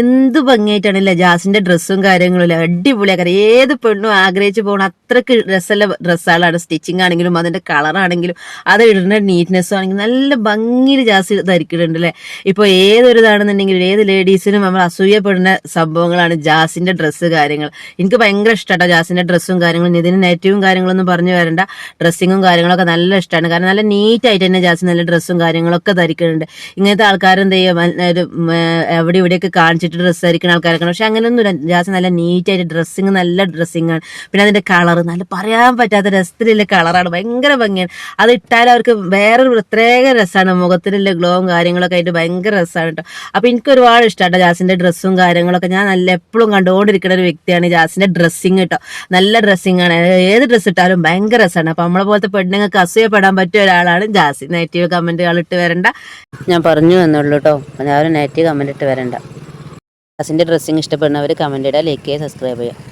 എന്ത് ഭംഗിയായിട്ടാണല്ലേ ജാസിന്റെ ഡ്രസ്സും കാര്യങ്ങളും അടിപൊളിയാക്കാറ്. ഏത് പെണ്ണും ആഗ്രഹിച്ചു പോകണം അത്രക്ക് രസമുള്ള ഡ്രസ്സുകളാണ്. സ്റ്റിച്ചിങ് ആണെങ്കിലും അതിന്റെ കളറാണെങ്കിലും അത് ഇടുന്ന നീറ്റ്നെസ്സും ആണെങ്കിലും നല്ല ഭംഗിയിൽ ജാസ് ധരിക്കുന്നുണ്ട് അല്ലേ. ഇപ്പൊ ഏതൊരിതാണെന്നുണ്ടെങ്കിലും ഏത് ലേഡീസിനും നമ്മൾ അസൂയപ്പെടുന്ന സംഭവങ്ങളാണ് ജാസിന്റെ ഡ്രസ്സ് കാര്യങ്ങൾ. എനിക്ക് ഭയങ്കര ഇഷ്ടമാട്ടോ ജാസിന്റെ ഡ്രസ്സും കാര്യങ്ങളും. ഇതിന് നെഗറ്റീവും കാര്യങ്ങളൊന്നും പറഞ്ഞു വരണ്ട. ഡ്രസ്സിങ്ങും കാര്യങ്ങളൊക്കെ നല്ല ഇഷ്ടമാണ്. കാരണം നല്ല നീറ്റ് ആയിട്ട് തന്നെ ജാസ് നല്ല ഡ്രസ്സും കാര്യങ്ങളൊക്കെ ധരിക്കുന്നുണ്ട്. ഇങ്ങനത്തെ ആൾക്കാരെന്ത് ചെയ്യും, എവിടെ ഇവിടെയൊക്കെ കാണിച്ചിട്ട് ഡ്രസ്സ് ധരിക്കുന്ന ആൾക്കാരൊക്കെ. പക്ഷെ അങ്ങനെയൊന്നും ജാസ് നല്ല നീറ്റായിട്ട് ഡ്രസ്സിങ് നല്ല ഡ്രസ്സിങ് ആണ്. പിന്നെ അതിന്റെ കളർ നല്ല പറയാൻ പറ്റാത്ത രസത്തിലുള്ള കളറാണ്. ഭയങ്കര ഭംഗിയാണ്. അത് ഇട്ടാൽ അവർക്ക് വേറൊരു പ്രത്യേക രസമാണ്. മുഖത്തിലുള്ള ഗ്ലോവും കാര്യങ്ങളൊക്കെ ആയിട്ട് ഭയങ്കര രസമാണ് കേട്ടോ. അപ്പൊ എനിക്ക് ഒരുപാട് ഇഷ്ടമാണ് ജാസിന്റെ ഡ്രസ്സും കാര്യങ്ങളൊക്കെ. ഞാൻ നല്ല എപ്പോഴും കണ്ടുകൊണ്ടിരിക്കുന്ന ഒരു വ്യക്തിയാണ് ജാസിന്റെ ഡ്രസ്സിങ് കേട്ടോ. നല്ല ഡ്രസ്സിങ് ആണ്. ഏത് ഡ്രസ്സ് ഇട്ടാലും ഭയങ്കര രസമാണ്. അപ്പൊ നമ്മളെ പോലത്തെ പെണ്ണുങ്ങൾക്ക് അസൂയപ്പെടാൻ പറ്റിയ ഒരാളാണ് ജാസി. നെഗറ്റീവ് കമന്റുകൾ ഇട്ട് വരണ്ട, ഞാൻ പറഞ്ഞു എന്നുള്ളൂ കേട്ടോ. ഞാൻ ഒരു നെഗറ്റീവ് കമന്റ് ഇട്ട് വരണ്ട. ജാസിന്റെ ഡ്രസ്സിങ് ഇഷ്ടപ്പെടുന്നവർ കമന്റ് ഇടുക, ലൈക്ക് ചെയ്യുക, സബ്സ്ക്രൈബ് ചെയ്യുക.